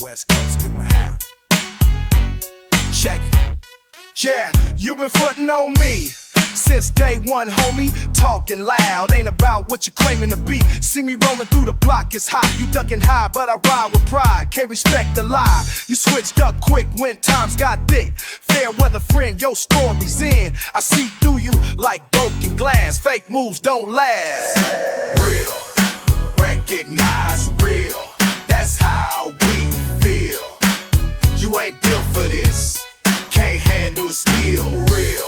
West Coast with my hat. Check it. Yeah, you been frontin' on me since day one, homie. Talking loud ain't about what you're claiming to be. See me rolling through the block, it's hot. You ducking high, but I ride with pride. Can't respect the lie. You switched up quick when times got thick. Fair weather friend, your story's in. I see through you like broken glass. Fake moves don't last. Real, recognize real. That's how we feel. You ain't built for this. Can't handle steel. Real,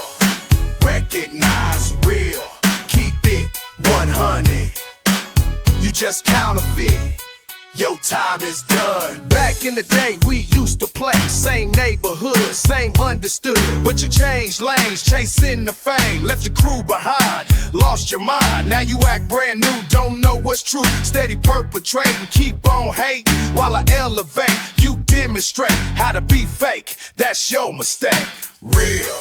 recognize real. Keep it 100. You just counterfeit. Your time is done. Back in the day, we used to play. Same neighborhood, same understood. But you changed lanes, chasing the fame. Left your crew behind, lost your mind. Now you act brand new, don't know what's true. Steady perpetrating, keep on hating. While I elevate, you demonstrate how to be fake. That's your mistake. Real,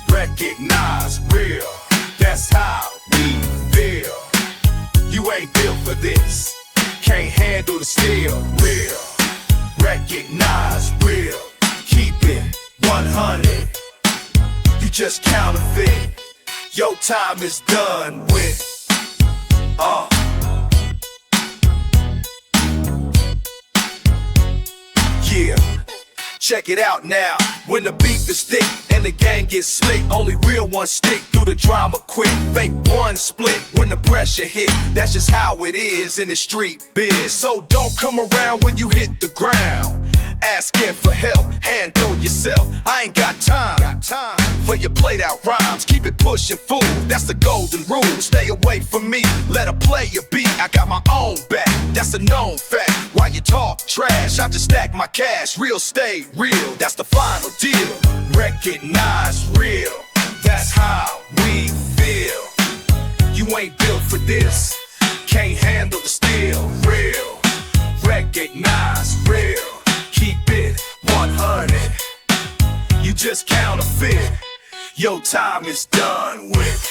recognize real. That's how we feel. You ain't built for this. Can't handle the steel. Real, recognize real. Keep it 100. You just counterfeit. Your time is done with. Yeah. Check it out now. When the beat is thick and the gang gets slick, only real ones stick through the drama quick. Fake one split when the pressure hit. That's just how it is in the street biz. So don't come around when you hit the ground asking for help, handle yourself. I ain't got time for your played out rhymes. Keep it pushing, fool, that's the golden rule. Stay away from me, let a player beat. I got my own back, that's a known fact. While you talk trash, I just stack my cash. Real stay real, that's the final deal. Recognize real, that's how we feel. You ain't built for this, can't handle the steel. Real, recognize real. Keep it 100. You just counterfeit. Your time is done with.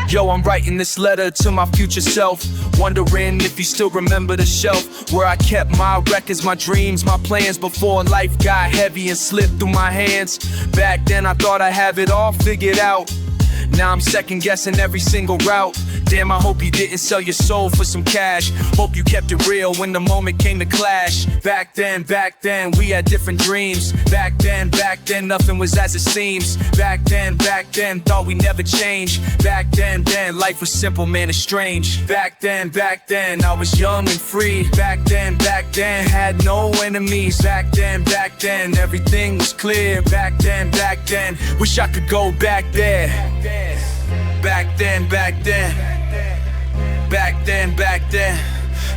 Yo, I'm writing this letter to my future self, wondering if you still remember the shelf where I kept my records, my dreams, my plans before life got heavy and slipped through my hands. Back then I thought I have it all figured out. Now I'm second guessing every single route. Damn, I hope you didn't sell your soul for some cash. Hope you kept it real when the moment came to clash. Back then, we had different dreams. Back then, nothing was as it seems. Back then, thought we never change. Back then, life was simple, man, it's strange. Back then, I was young and free. Back then, had no enemies. Back then, everything was clear. Back then, wish I could go back there. Back then.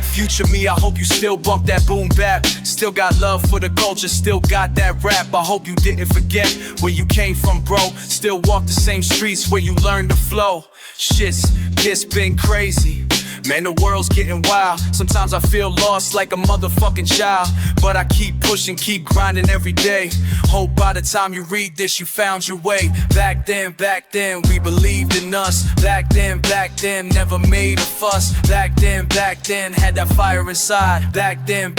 Future me, I hope you still bump that boom bap. Still got love for the culture, still got that rap. I hope you didn't forget where you came from, bro. Still walk the same streets where you learned to flow. Shit's been crazy. Man, the world's getting wild. Sometimes I feel lost like a motherfucking child, but I keep pushing, keep grinding every day. Hope by the time you read this, you found your way. Back then, we believed in us. Back then, never made a fuss. Back then, had that fire inside. Back then,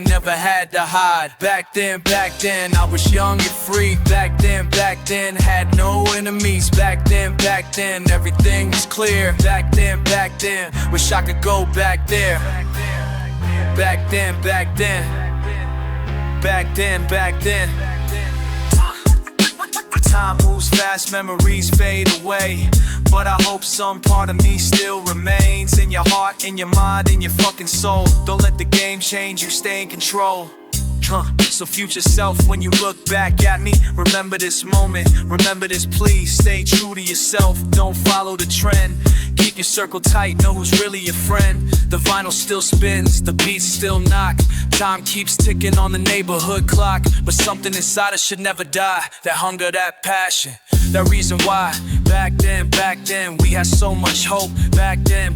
never had to hide. Back then, I was young and free. Back then, had no enemies. Back then, everything was clear. Back then, wish I could go back there. Back then. Time moves fast, memories fade away, but I hope some part of me still remains in your heart, in your mind, in your fucking soul. Don't let the game change you, stay in control. So future self, when you look back at me, remember this moment, remember this, please stay true to yourself, don't follow the trend. Keep your circle tight, know who's really your friend. The vinyl still spins, the beats still knock. Time keeps ticking on the neighborhood clock, but something inside us should never die. That hunger, that passion, that reason why. Back then, we had so much hope. Back then,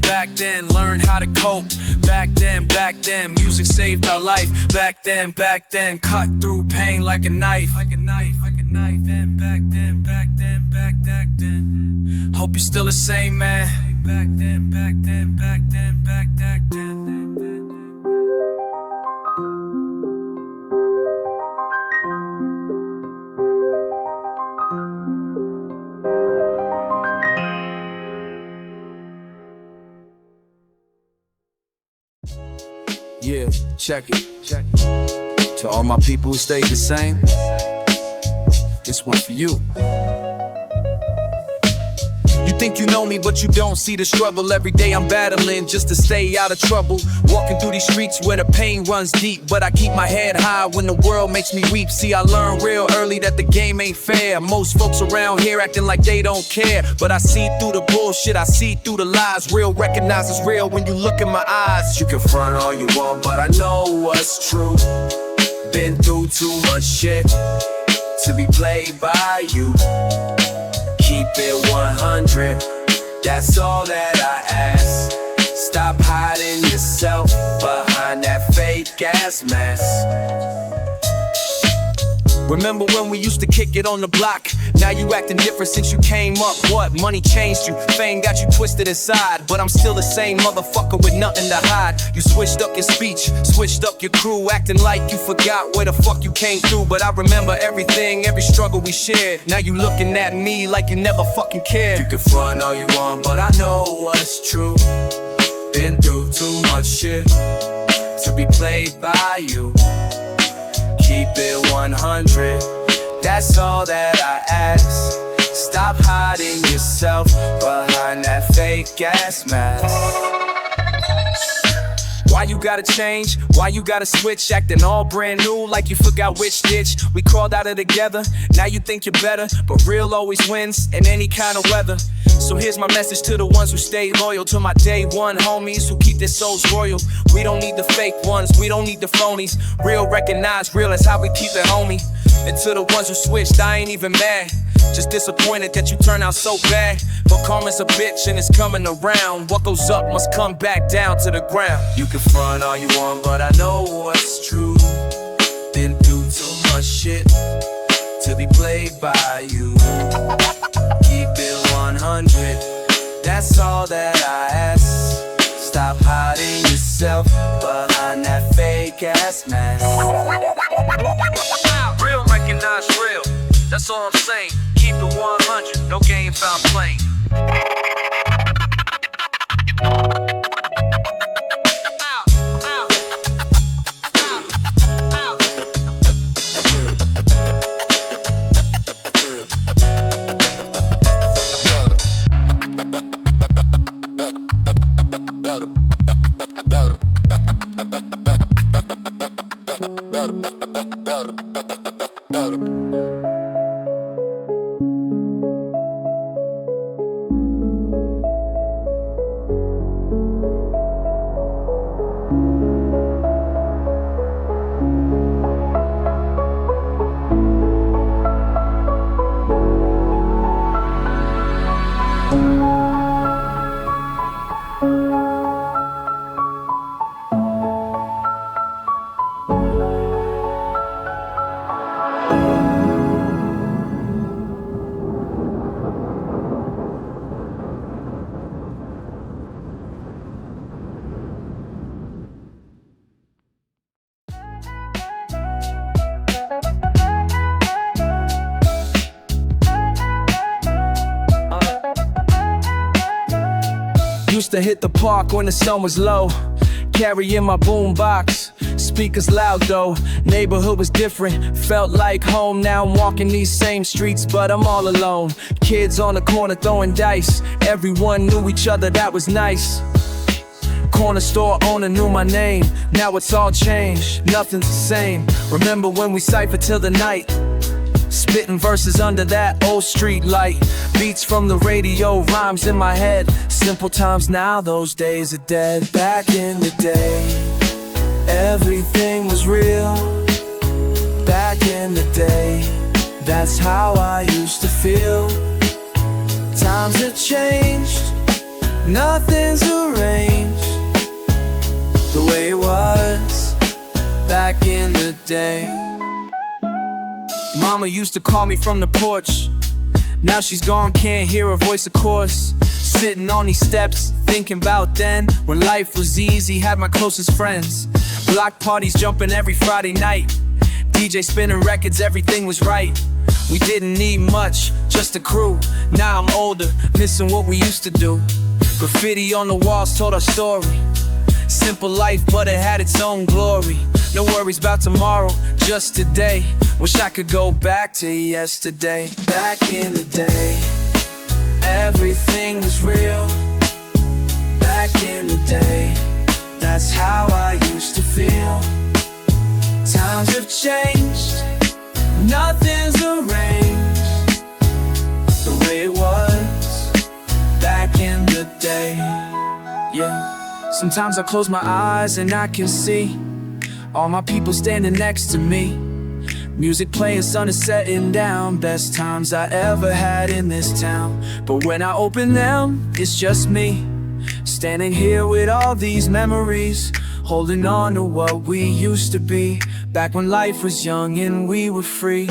learn how to cope. Back then, music saved our life. Back then, cut through pain like a knife. And back then, hope you're still the same, man. Back then. Yeah, check it. To all my people who stayed the same, this one for you. You think you know me, but you don't see the struggle. Every day I'm battling just to stay out of trouble. Walking through these streets where the pain runs deep, but I keep my head high when the world makes me weep. See, I learned real early that the game ain't fair. Most folks around here acting like they don't care, but I see through the bullshit, I see through the lies. Real recognizes real when you look in my eyes. You can front all you want, but I know what's true. Been through too much shit to be played by you. Keep it 100, that's all that I ask. Stop hiding yourself behind that fake ass mask. Remember when we used to kick it on the block? Now you acting different since you came up. What? Money changed you, fame got you twisted aside, but I'm still the same motherfucker with nothing to hide. You switched up your speech, switched up your crew, acting like you forgot where the fuck you came through. But I remember everything, every struggle we shared. Now you looking at me like you never fucking cared. You can front all you want, but I know what's true. Been through too much shit to be played by you. Keep it 100, that's all that I ask. Stop hiding yourself behind that fake ass mask. Why you gotta change? Why you gotta switch? Acting all brand new like you forgot which ditch. We crawled out of together, now you think you're better, but real always wins in any kind of weather. So here's my message to the ones who stay loyal, to my day one homies who keep their souls royal. We don't need the fake ones, we don't need the phonies. Real recognize real is how we keep it, homie. And to the ones who switched, I ain't even mad, just disappointed that you turned out so bad. But karma's a bitch and it's coming around. What goes up must come back down to the ground. You can front all you want, but I know what's true. Been through too much shit to be played by you. Keep it 100, that's all that I ask. Stop hiding yourself behind that fake ass mask. Real recognize real, that's all I'm saying. Keep it 100, no game found playing. You can front all you want, but I know what's true. Been through too much shit to be played by you. Keep it 100, that's all that I ask. Stop hiding yourself behind that fake ass mask. Real recognize real, that's all I'm saying. Keep it 100, no game found playing. Real recognize real, that's all I'm saying. Keep it 100, no game found playing. Used to hit the park when the sun was low, carrying my boom box, speakers loud though. Neighborhood was different, felt like home. Now I'm walking these same streets, but I'm all alone. Kids on the corner throwing dice, everyone knew each other, that was nice. Corner store owner knew my name, now it's all changed, nothing's the same. Remember when we cyphered till the night, spitting verses under that old street light. Beats from the radio, rhymes in my head. Simple times now, those days are dead. Back in the day, everything was real. Back in the day, that's how I used to feel. Times have changed, nothing's arranged the way it was back in the day. Mama used to call me from the porch, now she's gone, can't hear her voice of course. Sitting on these steps, thinking about then, when life was easy, had my closest friends. Block parties jumping every Friday night, DJ spinning records, everything was right. We didn't need much, just a crew. Now I'm older, missing what we used to do. Graffiti on the walls told our story. Simple life, but it had its own glory. No worries about tomorrow, just today. Wish I could go back to yesterday. Back in the day, everything was real. Back in the day, that's how I used to feel. Times have changed, nothing's arranged the way it was back in the day. Yeah. Sometimes I close my eyes and I can see all my people standing next to me. Music playing, sun is setting down. Best times I ever had in this town. But when I open them, it's just me, standing here with all these memories, holding on to what we used to be, back when life was young and we were free.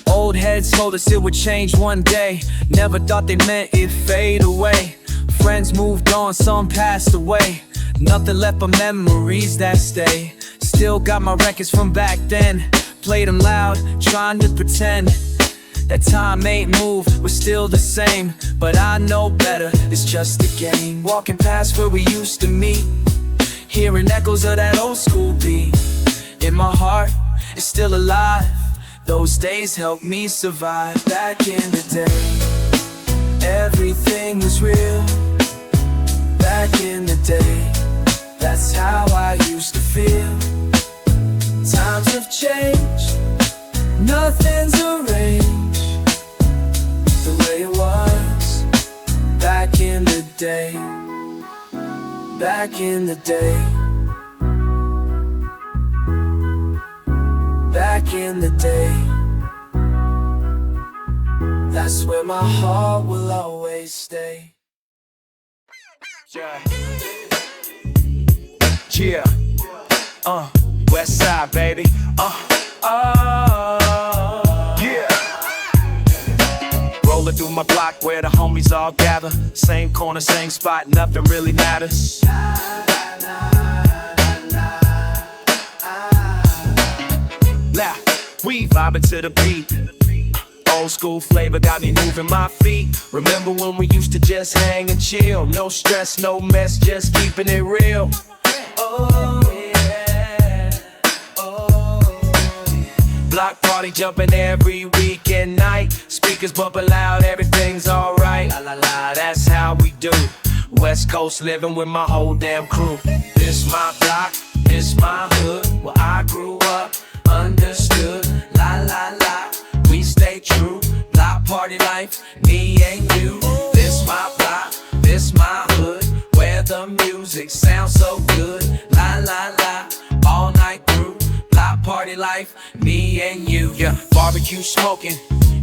Old heads told us it would change one day, never thought they meant it fade away. Friends moved on, some passed away, nothing left but memories that stay. Still got my records from back then, played them loud, trying to pretend that time ain't moved, we're still the same. But I know better, it's just a game. Walking past where we used to meet, hearing echoes of that old school beat. In my heart, it's still alive, those days helped me survive. Back in the day, everything was real. Back in the day, that's how I used to feel. Times have changed, nothing's arranged the way it was back in the day. Back in the day. Back in the day. That's where my heart will always stay. Yeah, West Side, baby. Yeah. Rolling through my block where the homies all gather. Same corner, same spot, nothing really matters. Now, we vibing to the beat. Old school flavor got me moving my feet. Remember when we used to just hang and chill? No stress, no mess, just keeping it real. Oh yeah, oh yeah. Block party jumping every weekend night. Speakers bumping loud, everything's alright. La la la, that's how we do. West Coast living with my whole damn crew. This my block, this my hood, where I grew up, understood. La la la, we stay true. Block party life, me and you. This my block, this my hood, where the music sounds so good. La la la, all night through. Block party life, me and you. Yeah, barbecue smoking,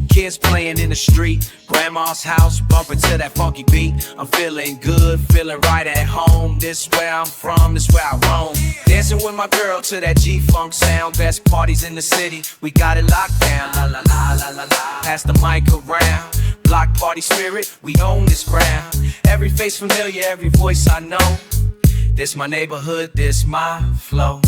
kids playing in the street. Grandma's house bumping to that funky beat. I'm feeling good, feeling right at home. This where I'm from, this where I roam. Dancing with my girl to that G-Funk sound. Best parties in the city, we got it locked down. La la la la la la, pass the mic around. Block party spirit, we own this ground. Every face familiar, every voice I know. This my neighborhood, this my flow.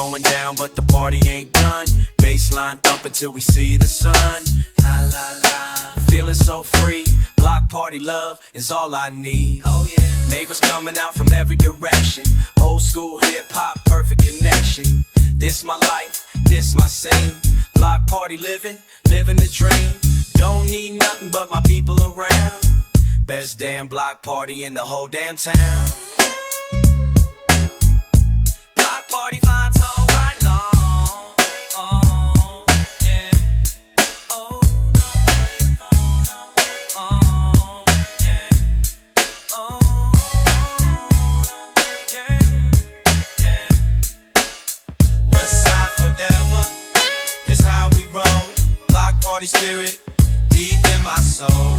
going down, but the party ain't done. Baseline thumping till we see the sun. La la la, feeling so free. Block party love is all I need. Oh yeah. Neighbors coming out from every direction. Old school hip hop, perfect connection. This my life, this my scene. Block party living the dream. Don't need nothing but my people around. Best damn block party in the whole damn town. Block party vibes all right long. Oh, yeah. Oh, oh, yeah. Oh, yeah, yeah. West side forever is how we roll. Block party spirit deep in my soul.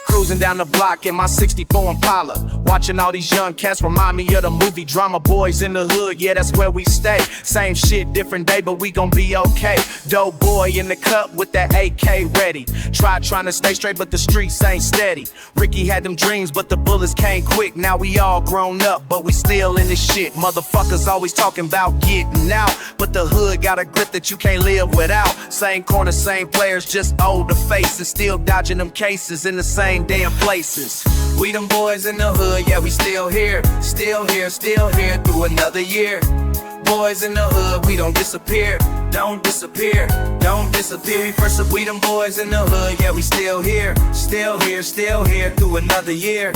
Cruising down the block in my 64 Impala. Watching all these young cats remind me of the movie drama. Boys in the hood, yeah, that's where we stay. Same shit, different day, but we gon' be okay. Dope boy in the cup with that AK ready. Trying to stay straight, but the streets ain't steady. Ricky had them dreams, but the bullets came quick. Now we all grown up, but we still in this shit. Motherfuckers always talking about getting out, but the hood got a grip that you can't live without. Same corner, same players, just older faces. Still dodging them cases in the same damn places. We them boys in the hood, yeah, we still here. Still here through another year. Boys in the hood, we don't disappear. Don't disappear. First up, we them boys in the hood, yeah, we still here. Still here through another year.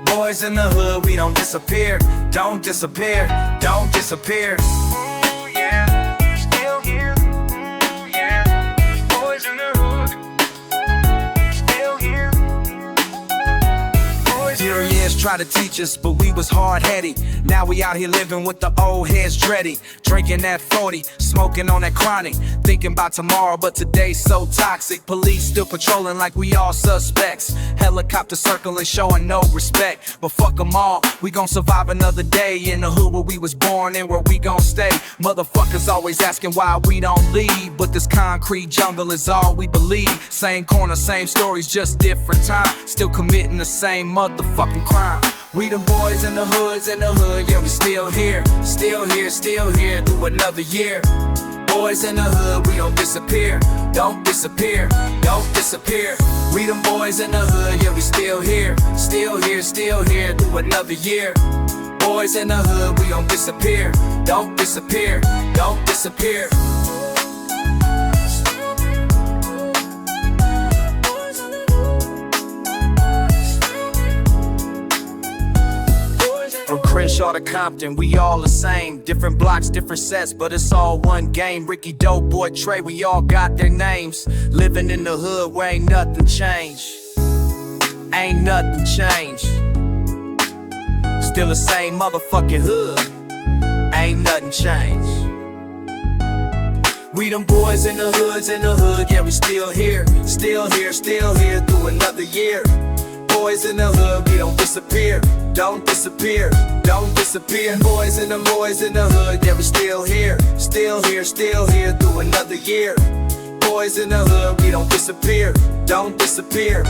Boys in the hood, we don't disappear. Don't disappear. Ooh, yeah, still here. Ooh, yeah, boys in the hood. Still here. Your years try to teach us, but we was hard-headed. Now we out here living with the old heads dready. Drinking that 40, smoking on that chronic. Thinking about tomorrow, but today's so toxic. Police still patrolling like we all suspects. Helicopter circling, showing no respect. But fuck them all, we gon' survive another day. In the hood where we was born and where we gon' stay. Motherfuckers always asking why we don't leave, but this concrete jungle is all we believe. Same corner, same stories, just different time. Still committing the same motherfucking crime. We the boys in the hood, yeah, we still here. Still here through another year. Boys in the hood, we don't disappear. Don't disappear. We them boys in the hood, yeah, we still here. Still here through another year. Boys in the hood, we don't disappear. Don't disappear. From Crenshaw to Compton, we all the same. Different blocks, different sets, but it's all one game. Ricky, Dope Boy, Trey, we all got their names. Living in the hood where ain't nothing changed. Still the same motherfucking hood. Ain't nothing changed. We them boys in the hood, yeah, we still here. Still here through another year. Boys in the hood, we don't disappear. Don't disappear. Boys in the hood, yeah, we still here. Still here through another year. Boys in the hood, we don't disappear. Don't disappear.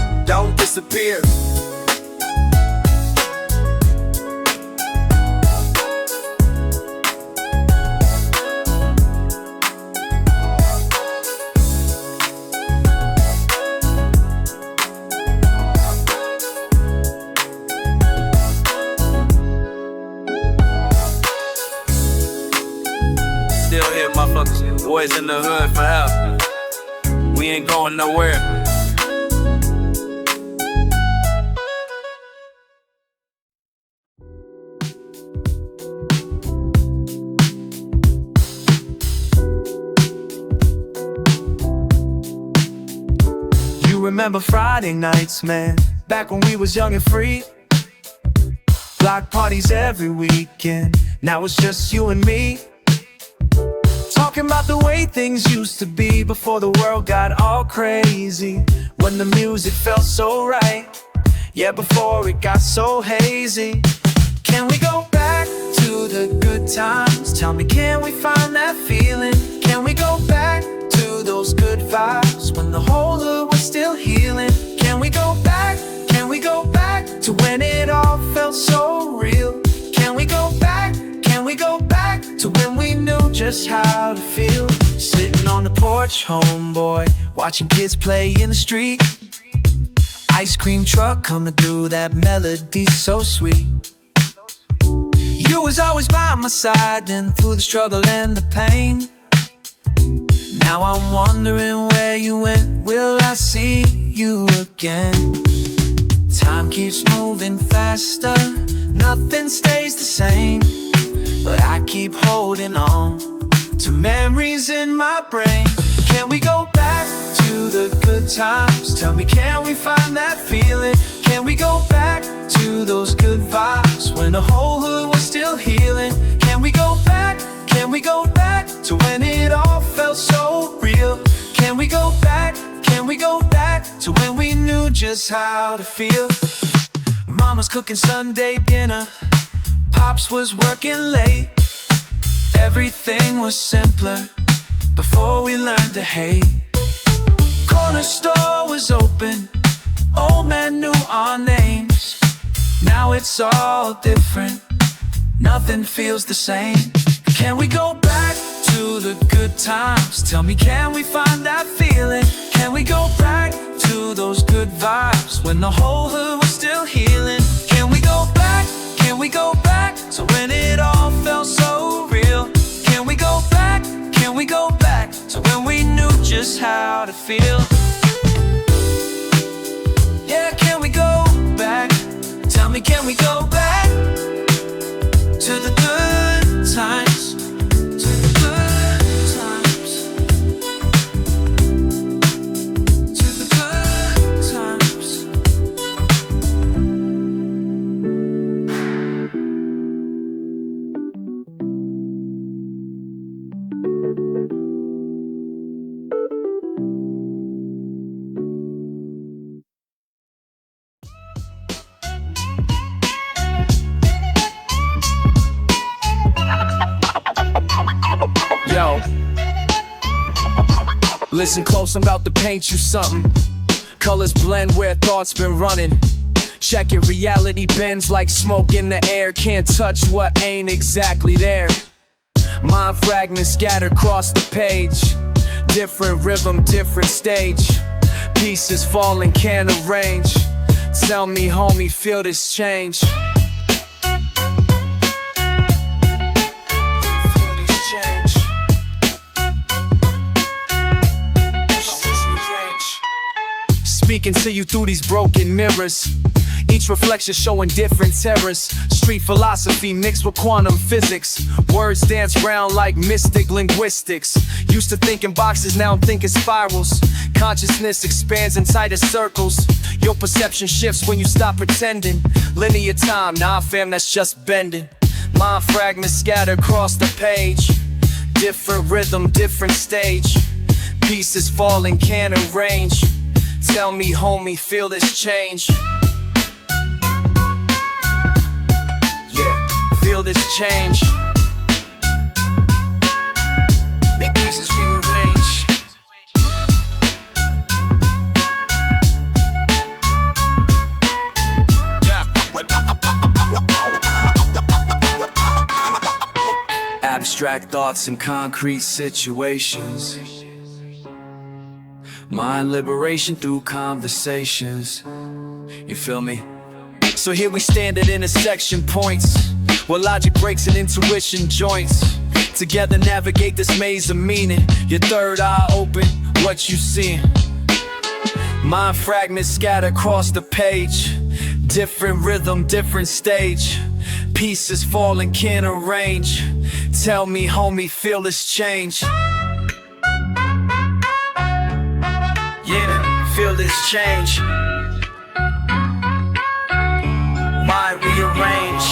Still here, motherfuckers. Boys in the hood forever. We ain't going nowhere. You remember Friday nights, man, back when we was young and free. Block parties every weekend, now it's just you and me. Talking about the way things used to be before the world got all crazy. When the music felt so right, yeah, before it got so hazy. Can we go back to the Tell me, can we find that feeling? Can we go back to those good vibes when the whole hood was still healing? Can we go back? Can we go back to when it all felt so real? Can we go back? Can we go back to when we knew just how to feel? Sitting on the porch, homeboy, watching kids play in the street. Ice cream truck coming through, that melody so sweet. You was always by my side and through the struggle and the pain. Now I'm wondering where you went, will I see you again? Time keeps moving faster, nothing stays the same. But I keep holding on to memories in my brain. Can we go back to the good times? Tell me, can we find that feeling? Can we go back to those good vibes when the whole hood was still healing? Can we go back? Can we go back to when it all felt so real? Can we go back? Can we go back to when we knew just how to feel? Mama's cooking Sunday dinner, Pops was working late. Everything was simpler before we learned to hate. Corner store was open, old man knew our names. Now it's all different, nothing feels the same. Can we go back to the good times? Tell me, can we find that feeling? Can we go back to those good vibes when the whole hood was still healing? Can we go back? Can we go back to when it all felt so real? Can we go back? Can we go back to when we knew just how to feel? Yeah, can we go back? Tell me, can we go back to the good times? To the good times. To the good times. Yo, listen close, I'm about to paint you something. Colors blend where thoughts been running. Check it, reality bends like smoke in the air. Can't touch what ain't exactly there. Mind fragments scattered across the page. Different rhythm, different stage. Pieces falling, can't arrange. Tell me, homie, feel this change. Speaking to you through these broken mirrors, each reflection showing different terrors. Street philosophy mixed with quantum physics. Words dance round like mystic linguistics. Used to think in boxes, now I'm thinking spirals. Consciousness expands in tighter circles. Your perception shifts when you stop pretending. Linear time, nah fam, that's just bending. Mind fragments scattered across the page. Different rhythm, different stage. Pieces falling, can't arrange. Tell me, homie, feel this change. Yeah, feel this change. Make pieces rearrange. Abstract thoughts in concrete situations. Mind liberation through conversations. You feel me? So here we stand at intersection points where logic breaks and intuition joints. Together navigate this maze of meaning. Your third eye open, what you see? Mind fragments scattered across the page. Different rhythm, different stage. Pieces falling, can't arrange. Tell me, homie, feel this change. Yeah, feel this change. Mind rearrange.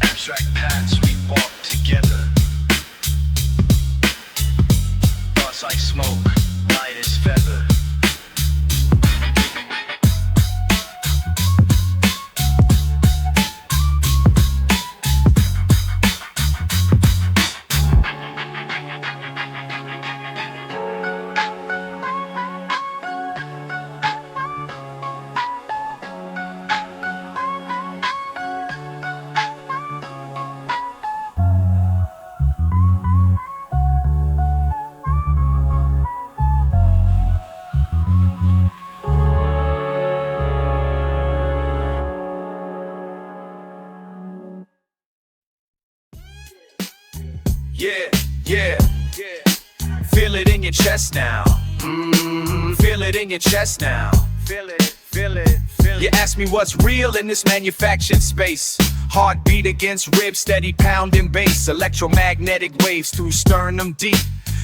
Abstract paths we walk together. Thoughts like smoke. your chest now. Feel it in your chest now. Feel it, feel it, feel it. You ask me what's real in this manufactured space. Heartbeat against ribs, steady pounding bass. Electromagnetic waves through sternum deep.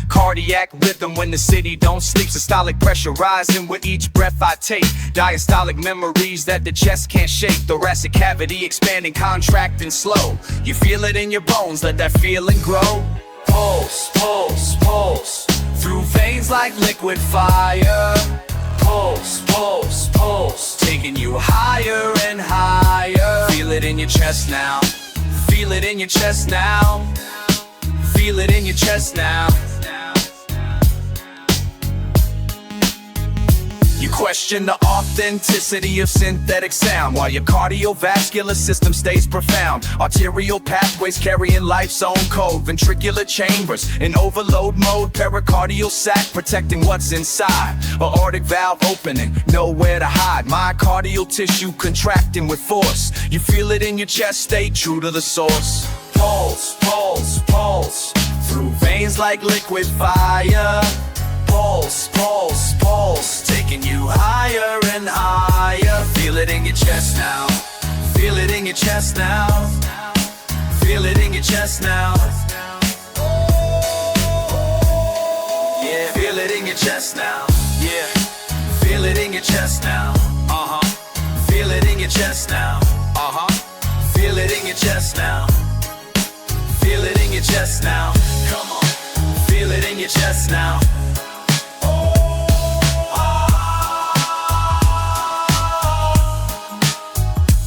Cardiac rhythm when the city don't sleep. Systolic pressure rising with each breath I take. Diastolic memories that the chest can't shake. Thoracic cavity expanding, contracting slow. You feel it in your bones, let that feeling grow. Pulse, pulse, pulse through veins like liquid fire. Pulse, pulse, pulse taking you higher and higher. Feel it in your chest now. Feel it in your chest now. Feel it in your chest now. You question the authenticity of synthetic sound while your cardiovascular system stays profound. Arterial pathways carrying life's own code. Ventricular chambers in overload mode. Pericardial sac protecting what's inside. Aortic valve opening, nowhere to hide. Myocardial tissue contracting with force. You feel it in your chest, stay true to the source. Pulse, pulse, pulse through veins like liquid fire. Pulse, pulse, pulse taking you higher and higher. Feel it in your chest now. Feel it in your chest now. Feel it in your chest now. Yeah, feel it in your chest now. Yeah, feel it in your chest now. Feel it in your chest now. Feel it in your chest now. Feel it in your chest now. Come on. Feel it in your chest now.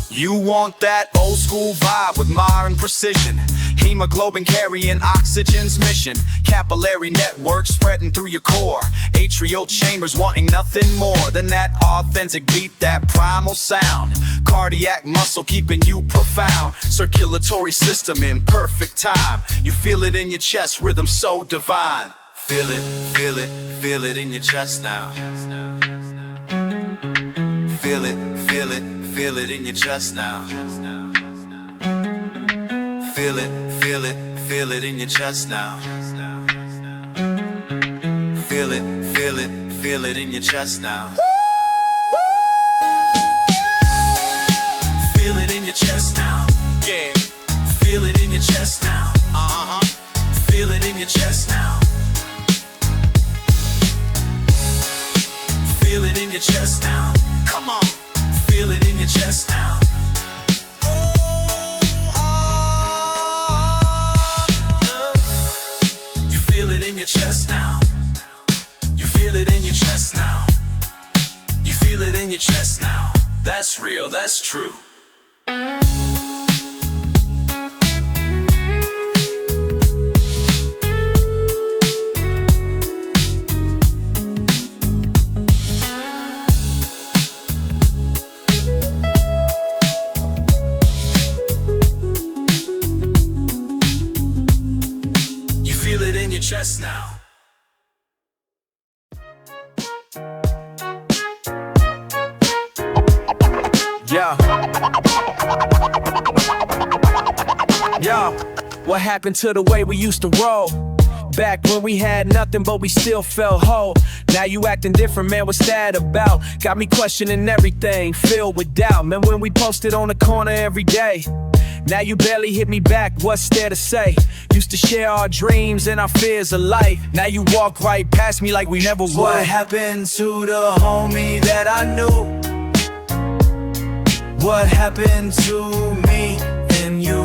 You want that old school vibe with modern precision. Hemoglobin carrying oxygen's mission. Capillary network spreading through your core. Atrial chambers wanting nothing more than that authentic beat, that primal sound. Cardiac muscle keeping you profound. Circulatory system in perfect time. You feel it in your chest, rhythm so divine. Feel it, feel it, feel it in your chest now. Feel it, feel it, feel it in your chest now. Feel it, feel it, feel it in your chest now. Feel it, feel it, feel it in your chest now. Feel it in your chest now. Yeah. Feel it in your chest now. Feel it in your chest now. Feel it in your chest now. Come on. Feel it in your chest now. You feel it in your chest now. You feel it in your chest now. You feel it in your chest now. That's real, that's true. Chest now. Yeah. Yo, what happened to the way we used to roll? Back when we had nothing but we still felt whole. Now you acting different, man, what's that about? Got me questioning everything, filled with doubt. Man, when we posted on the corner every day, now you barely hit me back, what's there to say? Used to share our dreams and our fears alike. Now you walk right past me like we never would. What happened to the homie that I knew? What happened to me and you?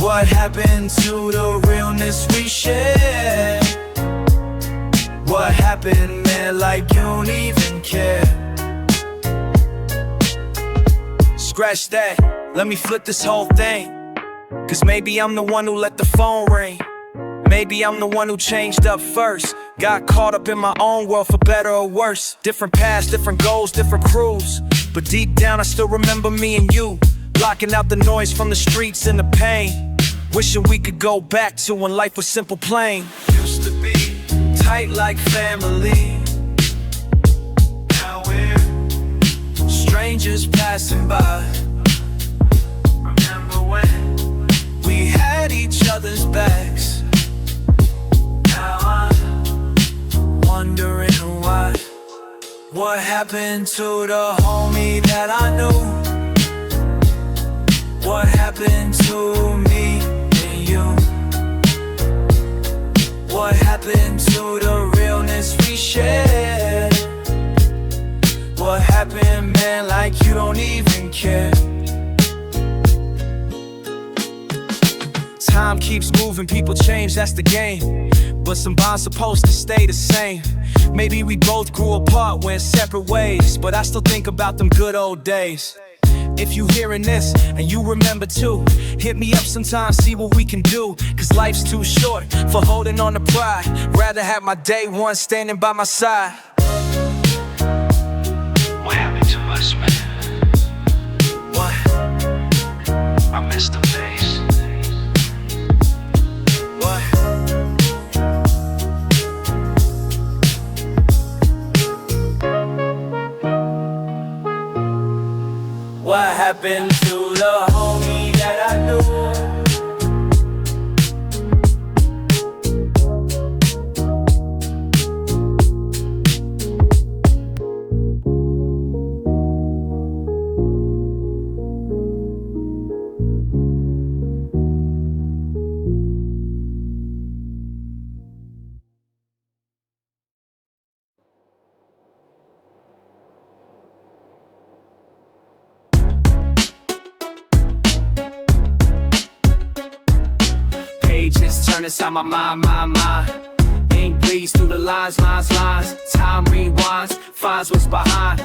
What happened to the realness we shared? What happened, man, like you don't even care? Scratch that, let me flip this whole thing. Cause maybe I'm the one who let the phone ring. Maybe I'm the one who changed up first. Got caught up in my own world for better or worse. Different paths, different goals, different crews. But deep down I still remember me and you. Blocking out the noise from the streets and the pain. Wishing we could go back to when life was simple plain. Used to be tight like family. Now we're strangers passing by. Remember when we had each other's backs? Now What happened to the homie that I knew? What happened to me and you? What happened to the realness we shared? What happened, man, like you don't even care? Time keeps moving, people change, that's the game. But some bonds supposed to stay the same. Maybe we both grew apart, went separate ways, but I still think about them good old days. If you hearing this and you remember too, hit me up sometime, see what we can do. Cause life's too short for holding on to pride. Rather have my day one standing by my side. What happened to us, man? What? I miss the face. What? What happened to the homie that I knew? Pages turn inside my mind. Ink bleeds through the lines. Time rewinds, finds what's behind.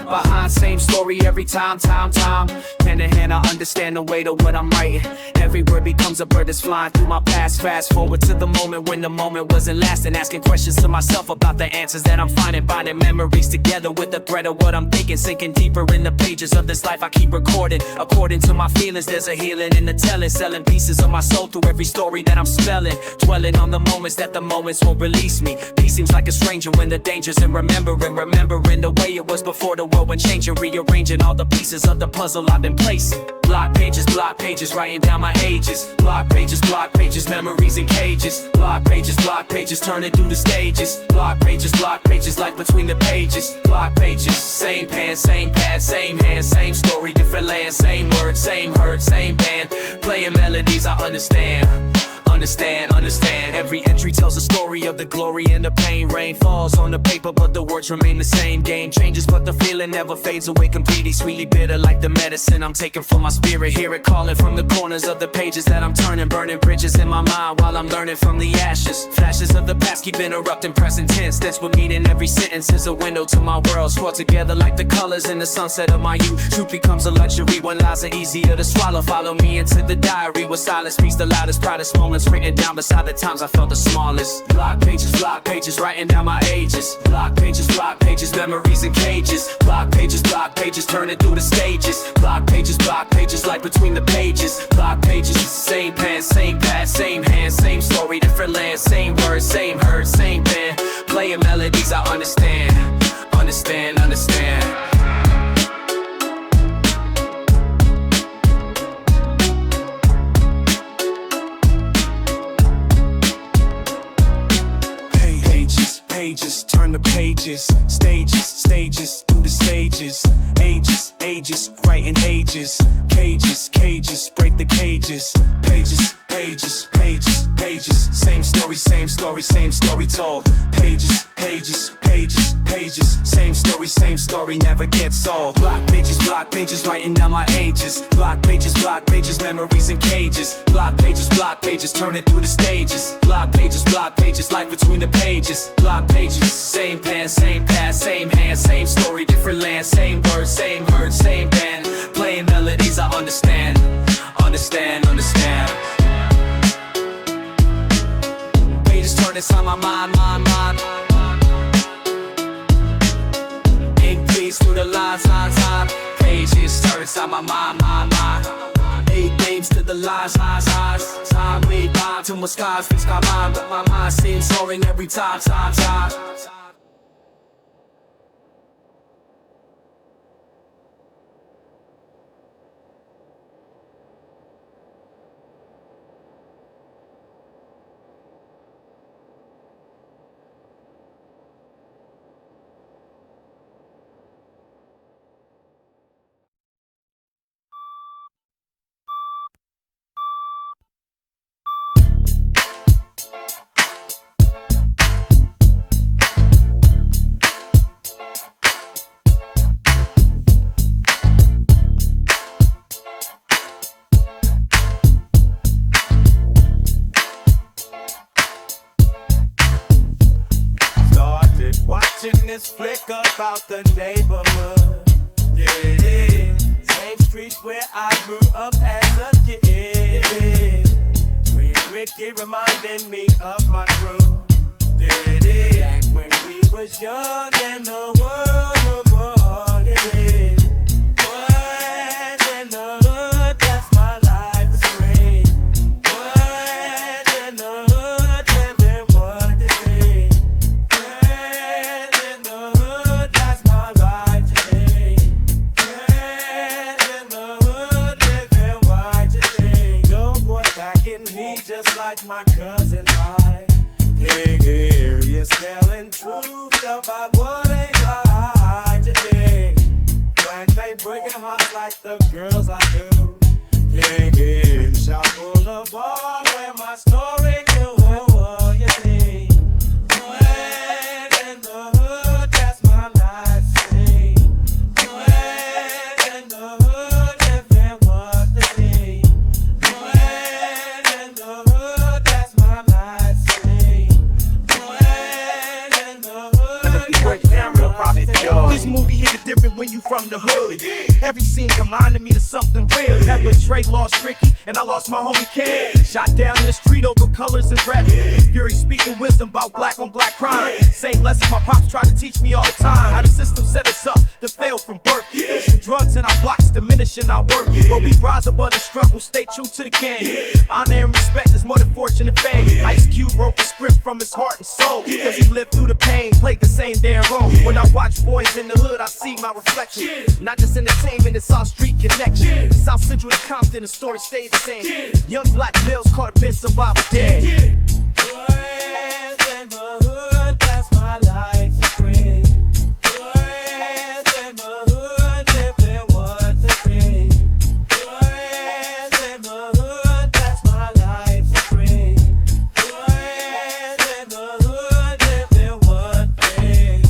Same story every time. Hand in hand, I understand the weight of what I'm writing. Every word becomes a bird that's flying through my past. Fast forward to the moment when the moment wasn't lasting. Asking questions to myself about the answers that I'm finding. Binding memories together with the thread of what I'm thinking. Sinking deeper in the pages of this life I keep recording. According to my feelings, there's a healing in the telling. Selling pieces of my soul through every story that I'm spelling. Dwelling on the moments that the moments won't release me. Peace seems like a stranger when the danger's in remembering the way it was before the world went changing. Rearranging all the pieces of the puzzle I've been placing. Block pages, writing down my ages. Block pages, memories in cages. Block pages, turning through the stages. Block pages, life between the pages. Block pages, same pen, same pad, same hand, same story, different land, same word, same hurt, same band. Playing melodies I understand. Every entry tells a story of the glory and the pain. Rain falls on the paper, but the words remain the same. Game changes, but the feeling never fades away completely. Sweetly bitter like the medicine I'm taking for my spirit. Hear it calling from the corners of the pages that I'm turning. Burning bridges in my mind while I'm learning from the ashes. Flashes of the past keep interrupting present tense. That's what meaning every sentence is a window to my world. Swirled together like the colors in the sunset of my youth. Truth becomes a luxury when lies are easier to swallow. Follow me into the diary where silence speaks the loudest. Proudest moments written down beside the times I felt the smallest. Block pages, writing down my ages. Block pages, memories in cages. Block pages, turning through the stages. Block pages, light between the pages. Block pages, same pen, same pad, same hand, same story, different land, same words, same hurt, same pen. Playing melodies I understand. Pages, turn the pages. Stages, through the stages. Ages, writing ages. Cages, break the cages. Pages, same story told. Pages, same story never gets old. Block pages, writing down my ages. Block pages, memories in cages. Block pages, turning through the stages. Block pages, life between the pages. Block pages, same pen, same pad, same hand, same story, different land, same words, same hurt, same band. Playing melodies I understand. Pages turn inside my mind. Ink bleeds through the lines. Pages turn inside my mind. 8 names to the lines. Time way by till my skies fix my mind, but my mind seems soaring every time. this flick about the neighborhood. Yeah, it is. Same street where I grew up as a kid. Ricky reminding me of my crew. Yeah, it is. Back when we was young and the world was born. Yeah, it is. Boys in the hood, that's my life dream. Boys in the hood, living what they dream. Boys in the hood, that's my life dream. Boys in the hood, living what they dream. Yo, boy, back in me, just like my cousin I. He's telling truth about what ain't right today. When they breaking hearts like the girls I do. Yeah, South Boulevard where my story knew what you need. When in the hood, that's my life scene. When in the hood, living what they need. When in the hood, that's my life scene. When in the hood, This movie hit it different when you from the hood. Every scene reminded me of something real. That when Trey lost Ricky and I lost my homie Ken. Shot down in the street over colors and rap. Fury speaking wisdom about black on black crime. Same lesson my pops tried to teach me all the time. How the system set us up to fail from birth. Drugs in our blocks diminishing our work. But we rise above the struggle, stay true to the game. Honor and respect is more than fortune and fame. Ice Cube wrote the script from his heart and soul. Cause he lived through the pain, played the same damn role. When I watch boys in the hood, I see my reflection. Not just entertainment, it's our street connection. South Central to Compton, the story stays the same. Young black males caught been survivor dead. boys in the hood, that's my life dream. Boys in the hood, living what they dream. Boys in the hood, that's my life dream. Boys in the hood, living what they dream.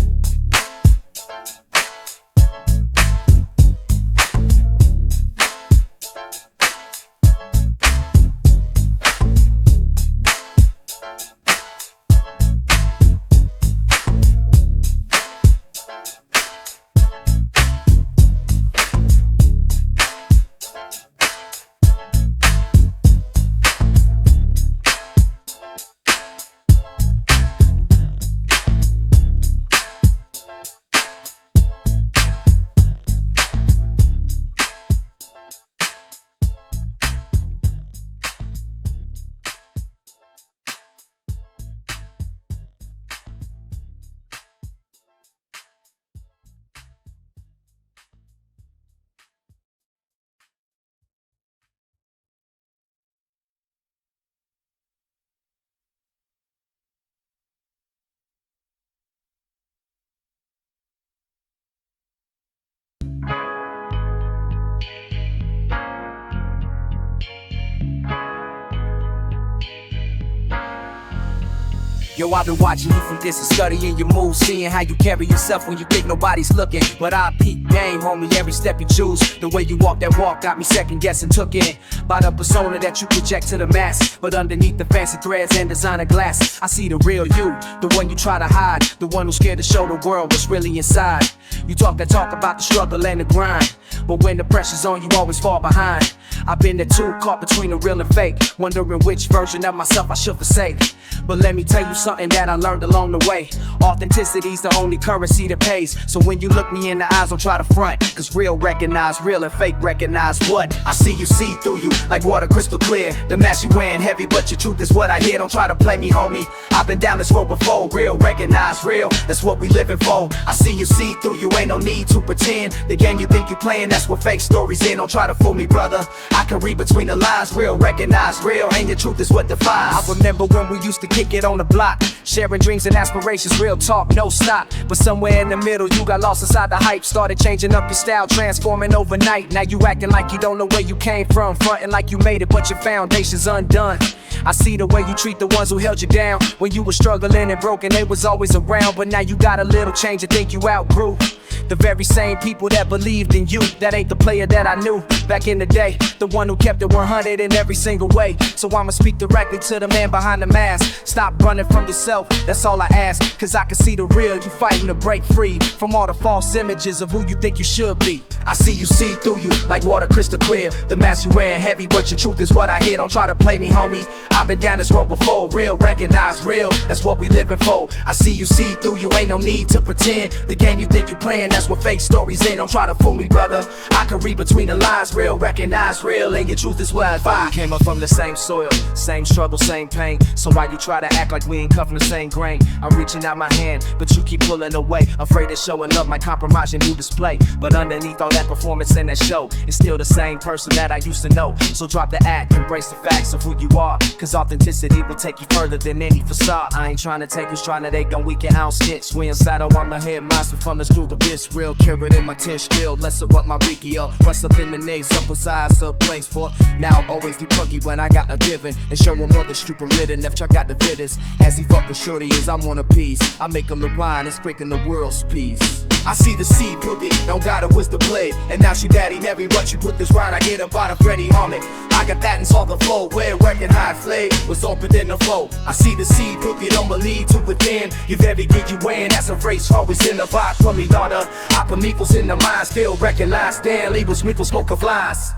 Yo, I've been watching you from distance, studying your moves, seeing how you carry yourself when you think nobody's looking. But I peep game, homie, every step you choose. The way you walk that walk got me second guessing, took in by the persona that you project to the mass. But underneath the fancy threads and designer glass, I see the real you, the one you try to hide, the one who's scared to show the world what's really inside. You talk that talk about the struggle and the grind, but when the pressure's on, you always fall behind. I've been there too, caught between the real and fake, wondering which version of myself I should forsake. But let me tell you something that I learned along the way. Authenticity's the only currency that pays. So when you look me in the eyes, don't try to front, cause real recognize real and fake recognize what? I see you see through you, like water crystal clear. The mask you wearing heavy, but your truth is what I hear. Don't try to play me, homie, I've been down this road before. Real recognize real, that's what we living for. I see you see through you, ain't no need to pretend. The game you think you playing, that's what fake stories in. Don't try to fool me, brother, I can read between the lines. Real recognize real, and your truth is what defines. I remember when we used to kick it on the block, sharing dreams and aspirations, real talk, no stop. But somewhere in the middle, you got lost inside the hype. Started changing up your style, transforming overnight. Now you acting like you don't know where you came from, fronting like you made it, but your foundation's undone. I see the way you treat the ones who held you down. When you were struggling and broken, they was always around. But now you got a little change, I think you outgrew. The very same people that believed in you, that ain't the player that I knew back in the day. The one who kept it 100 in every single way. So I'ma speak directly to the man behind the mask. Stop running from yourself, that's all I ask. Cause I can see the real, you fighting to break free from all the false images of who you think you should be. I see you see through you like water crystal clear. The mask you wearing heavy, but your truth is what I hear. Don't try to play me, homie. I've been down this road before. Real, recognize real, that's what we living for. I see you see through you, ain't no need to pretend. The game you think you playing, that's what fake stories in. Don't try to fool me, brother. I can read between the lines, real, recognize real, and your truth is what I find. Came up from the same soil, same struggle, same pain. So why you try to act like we ain't cut from the same grain? I'm reaching out my hand, but you keep pulling away. Afraid of showing up might compromise your new display. But underneath all that performance and that show, it's still the same person that I used to know. So drop the act, embrace the facts of who you are. Cause authenticity will take you further than any facade. I ain't trying to take who's trying to take on weekend out skits. We inside of on the head monster from the school of this real. Carrot in my 10 skill, less of what my Ricky up. What's up in the names, up size, up place for. Now always be punky when I got a given. And show him all the stupid ridden if I got the vitters. As he fucking shorty is, I'm on a piece. I make him the wine, it's breaking the world's peace. I see the seed cookie, don't got it was the blade. And now she daddy never what you put this round, I get about a Freddie Harmon. I got that and saw the flow, where working high flay was open in the flow. I see the seed cookie, don't believe to within. You very get you in, that's a phrase always in the vibe for me, daughter. I put equals in the mind, still recognize Stanley was me for smoke of flies.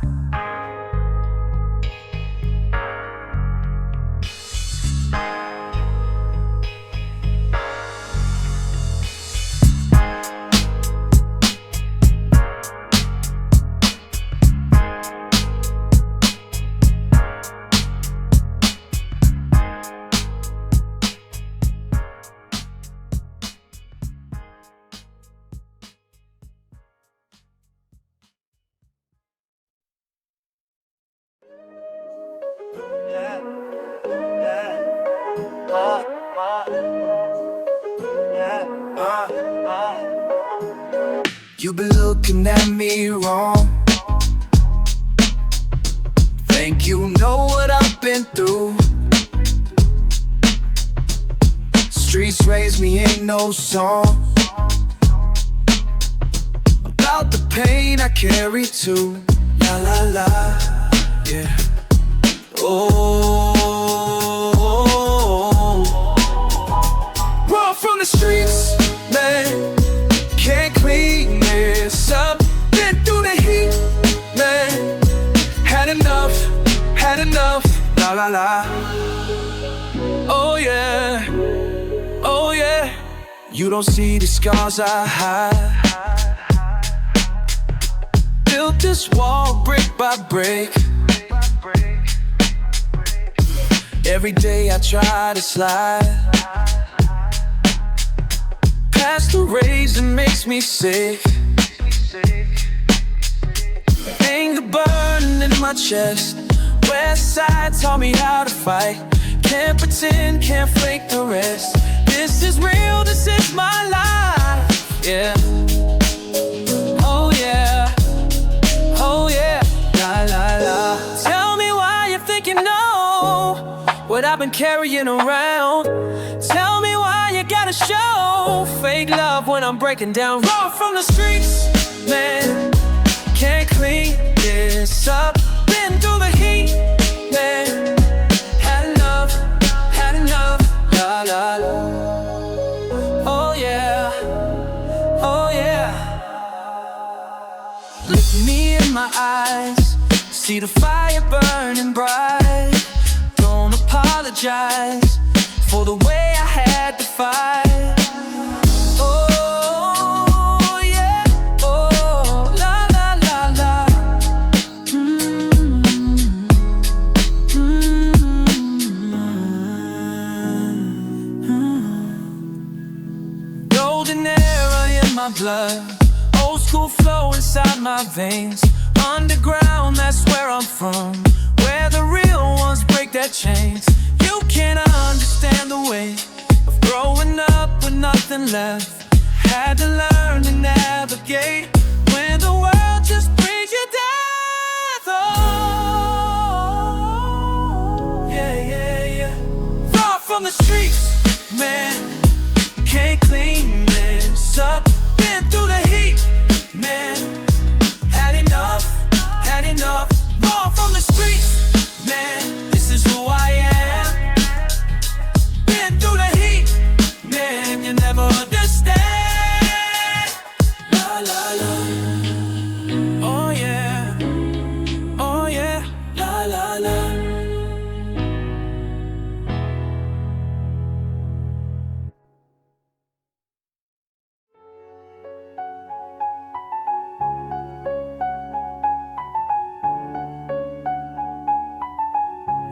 You've been looking at me wrong. Think you know what I've been through. Streets raised me, ain't no song about the pain I carry too. La la la, yeah. Oh, raw from the streets, man. Can't clean this up. Been through the heat, man. Had enough, la la la. Oh yeah, oh yeah. You don't see the scars I hide. Built this wall brick by brick. Every day I try to slide past the rays that makes me sick. Anger burning in my chest. West side taught me how to fight. Can't pretend, can't flake the rest. This is real, this is my life. Yeah. Oh yeah. Oh yeah. La la la. Tell me why you think you know what I've been carrying around. Tell me why you gotta show fake love when I'm breaking down. Raw from the streets, man. Can't clean this up. Been through the heat, man. Had enough, la la la. Oh yeah, oh yeah. Look me in my eyes, see the fire burning bright. Don't apologize for the way I had to fight. Oh yeah, oh la la la la. Golden era in my blood, old school flow inside my veins. Underground, that's where I'm from, where the real ones break their chains. You can't understand the way of growing up with nothing left. Had to learn to navigate when the world just brings you death. Oh, yeah, yeah, yeah. Raw from the streets, man. Can't clean this up. Been through the heat,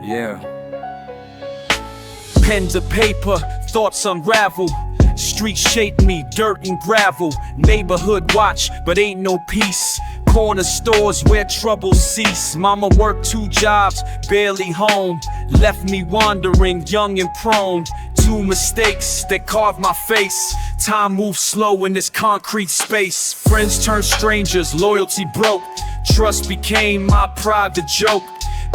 Yeah. Pen to paper, thoughts unravel. Street shape me, dirt and gravel. Neighborhood watch, but ain't no peace. Corner stores where trouble cease. Mama worked 2 jobs, barely home. Left me wandering, young and prone. 2 mistakes that carved my face. Time moves slow in this concrete space. Friends turned strangers, loyalty broke. Trust became my private joke.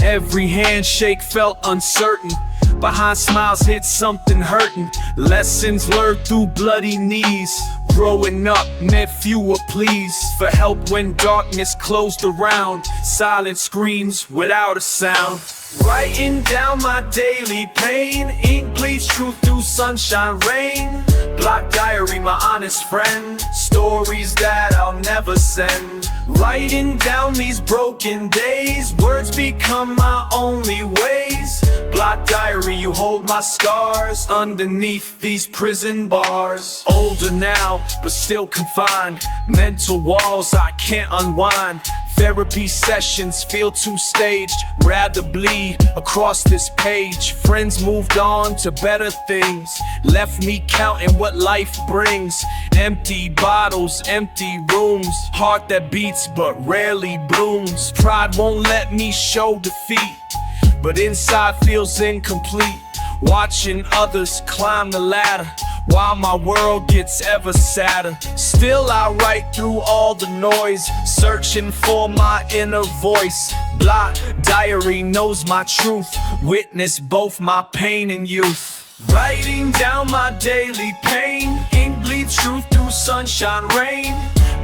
Every handshake felt uncertain. Behind smiles hid something hurting. Lessons learned through bloody knees. Growing up meant fewer pleas for help when darkness closed around. Silent screams without a sound. Writing down my daily pain. Ink bleeds truth through sunshine, rain. Block diary, my honest friend. Stories that I'll never send. Writing down these broken days. Words become my only ways. Block diary, you hold my scars underneath these prison bars. Older now, but still confined. Mental walls I can't unwind. Therapy sessions feel too staged. Rather bleed across this page. Friends moved on to better things. Left me counting what life brings. Empty bottles, empty rooms. Heart that beats but rarely blooms. Pride won't let me show defeat, but inside feels incomplete. Watching others climb the ladder while my world gets ever sadder. Still I write through all the noise, searching for my inner voice. Block diary knows my truth, witness both my pain and youth. Writing down my daily pain, ink bleeds truth through sunshine, rain.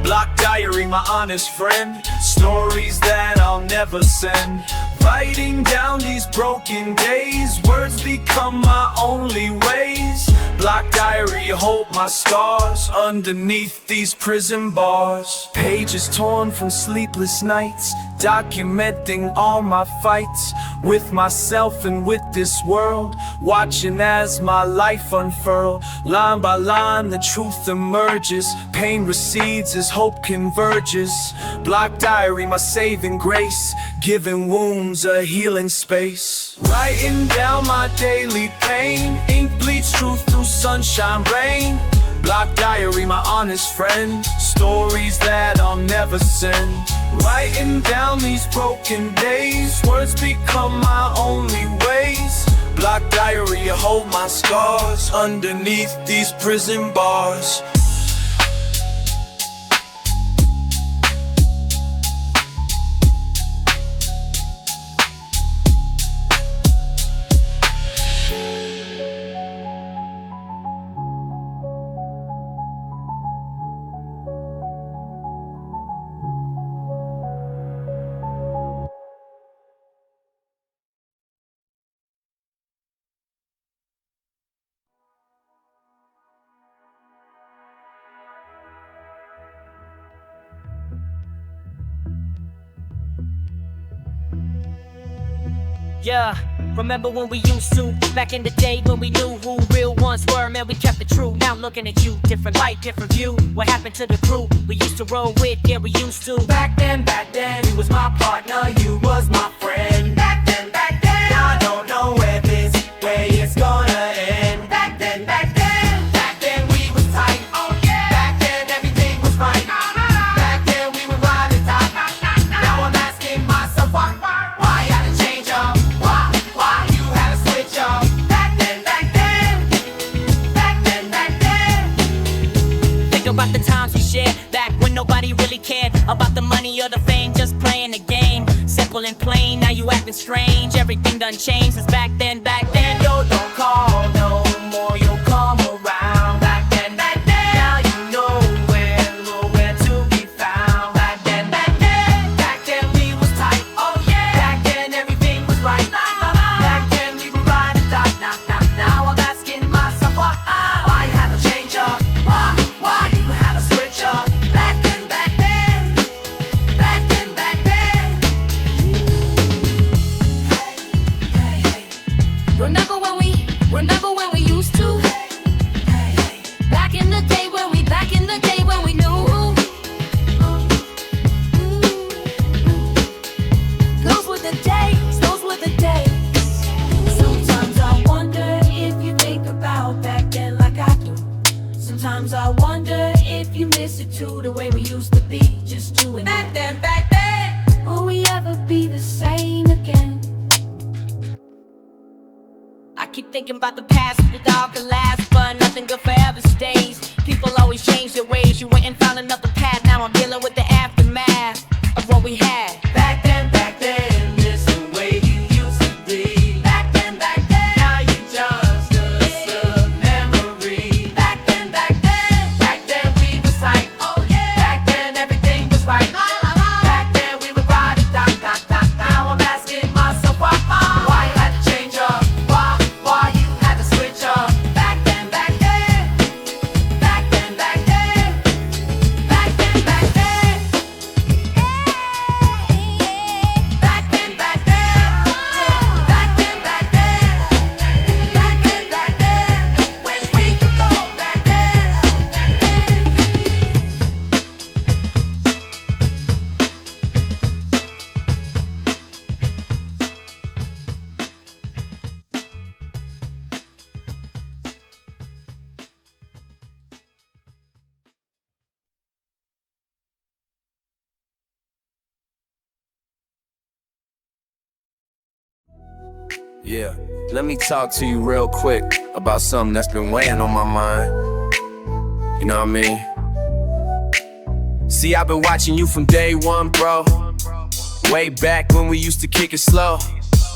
Block diary, my honest friend. Stories that I'll never send. Writing down these broken days. Words become my only ways. Block diary, hold my scars underneath these prison bars. Pages torn from sleepless nights, documenting all my fights with myself and with this world. Watching as my life unfurl. Line by line the truth emerges. Pain recedes as hope converges. Block diary, my saving grace, giving wounds a healing space. Writing down my daily pain, ink bleeds truth through sunshine, rain. Block diary, my honest friend. Stories that I'll never send. Writing down these broken days. Words become my only ways. Block diary, you hold my scars underneath these prison bars. Yeah, remember when we used to, back in the day when we knew who real ones were, man, we kept it true. Now I'm looking at you, different light, different view. What happened to the crew we used to roll with, yeah, we used to. Back then, you was my partner, you was my friend. Back then, I don't know where this way is gonna end. Back then, we was tight, oh yeah. Back then, everything was right. Back then, we would ride the top. Now I'm asking myself, why I had to change up? Why you had to switch up? Back then. Think about the times we shared, back when nobody really cared about the money or the fame, just playing the game. Simple and plain, now you acting strange. Everything done changed since back then. Yo, don't call no more, you'll come around. Back then, now you know where to be found. Back then we was tight, oh yeah. Back then everything was right. Back then we would ride and die. Now I'm asking myself, why you had to change up? Why you had to switch up? Back then. You're Sometimes I wonder if you miss it too, the way we used to be, just you and me. Back then. Will we ever be the same again? I keep thinking about the past, the all can last, but nothing good forever stays. People always change their ways. You went and found another path. Now I'm dealing with the aftermath of what we had. Back then, this the way you used to be. Back then, now you just a memory. Back then, we was like, oh yeah. Back then everything was right. Back then we would ride it, dot. Now I'm asking myself why you had to change up, why you had to switch up. Back then. When we could go back then. Yeah, let me talk to you real quick about something that's been weighing on my mind. You know what I mean? See, I've been watching you from day one, bro. Way back when we used to kick it slow.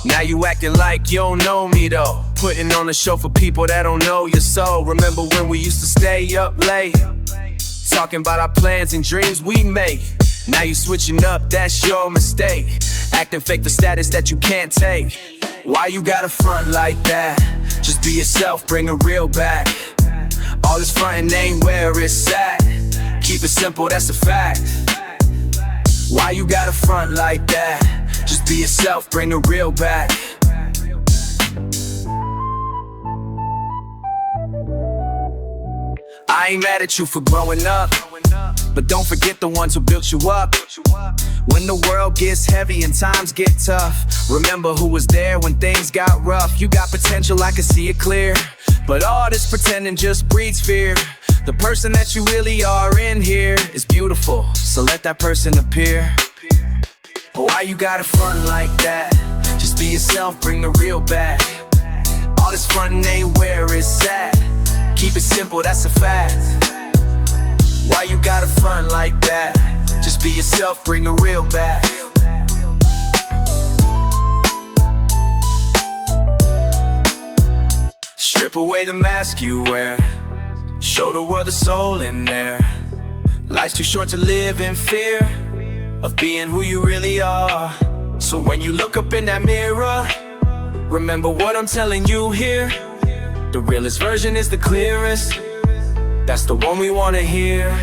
Now you acting like you don't know me though. Putting on a show for people that don't know your soul. Remember when we used to stay up late, talking about our plans and dreams we make. Now you switching up, that's your mistake. Acting fake the status that you can't take. Why you gotta front like that? Just be yourself, bring a real back. All this frontin' ain't where it's at. Keep it simple, that's a fact. Why you gotta front like that? Just be yourself, bring the real back. I ain't mad at you for growing up, but don't forget the ones who built you up. When the world gets heavy and times get tough, remember who was there when things got rough. You got potential, I can see it clear, but all this pretending just breeds fear. The person that you really are in here is beautiful, so let that person appear. Why you gotta front like that? Just be yourself, bring the real back. All this frontin' ain't where it's at. Keep it simple, that's a fact. Why you gotta front like that? Just be yourself, bring the real back. Strip away the mask you wear, show the world the soul in there. Life's too short to live in fear of being who you really are. So when you look up in that mirror, remember what I'm telling you here. The realest version is the clearest. That's the one we wanna hear.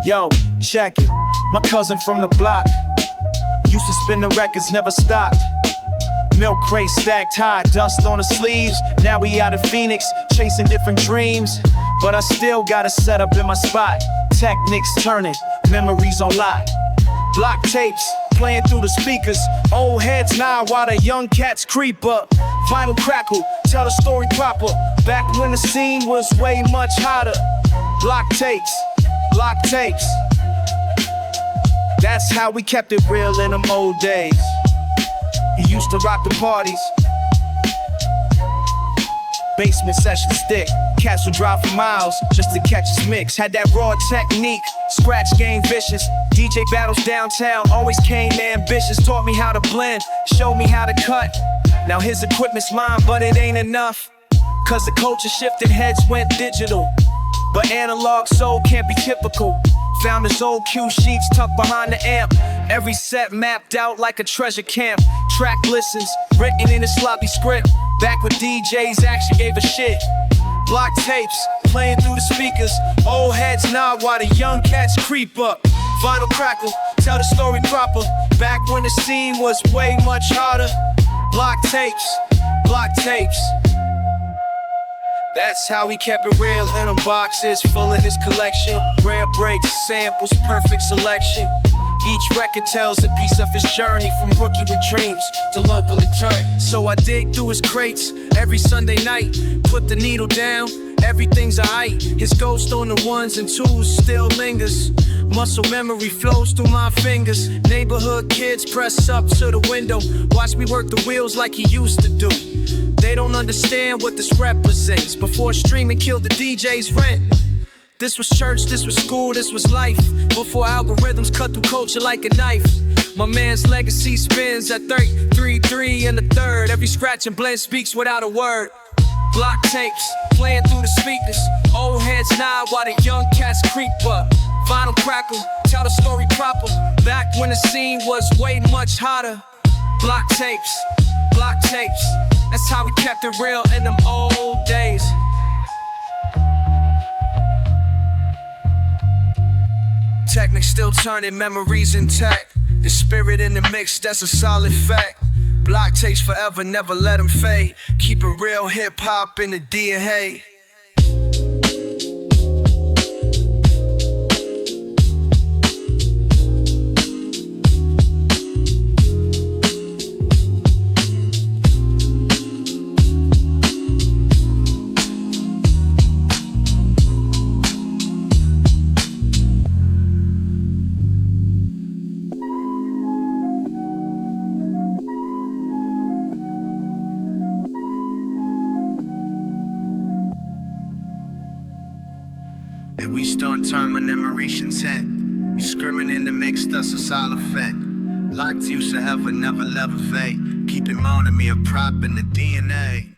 Yo, check it, my cousin from the block used to spin the records, never stopped. Milk crates stacked high, dust on the sleeves. Now we out of Phoenix, chasing different dreams. But I still got a setup in my spot. Techniques turning, memories on lock. Block tapes, playing through the speakers. Old heads nod while the young cats creep up. Vinyl crackle, tell the story proper. Back when the scene was way much hotter. Block tapes. That's how we kept it real in them old days. He used to rock the parties. Basement session stick. Cats would drive for miles just to catch his mix. Had that raw technique, scratch game vicious. DJ battles downtown always came ambitious. Taught me how to blend, showed me how to cut. Now his equipment's mine, but it ain't enough. Cause the culture shifted, heads went digital. But analog soul can't be typical. Found his old cue sheets tucked behind the amp. Every set mapped out like a treasure camp. Track listens, written in a sloppy script. Back when DJs actually gave a shit. Block tapes, playing through the speakers. Old heads nod while the young cats creep up. Vinyl crackle, tell the story proper. Back when the scene was way much harder. Block tapes, block tapes. That's how he kept it real in them boxes, full in his collection. Rare breaks, samples, perfect selection. Each record tells a piece of his journey, from rookie to dreams to local return. So I dig through his crates every Sunday night, put the needle down, everything's alright. His ghost on the ones and twos still lingers. Muscle memory flows through my fingers. Neighborhood kids press up to the window, watch me work the wheels like he used to do. They don't understand what this represents. Before streaming killed the DJ's rent. This was church, this was school, this was life. Before algorithms cut through culture like a knife. My man's legacy spins at 33 and a third. Every scratch and blend speaks without a word. Block tapes, playing through the speakers. Old heads nod while the young cats creep up. Vinyl crackle, tell the story proper. Back when the scene was way much hotter. Block tapes, block tapes. That's how we kept it real in them old days. Technics still turning, memories intact. The spirit in the mix, that's a solid fact. Block tapes forever, never let them fade. Keep it real, hip-hop in the DNA. And we start turning enumeration set. We screaming in the mix, that's a solid fact. Locked use forever, never level fade. Keep it on me, a prop in the DNA.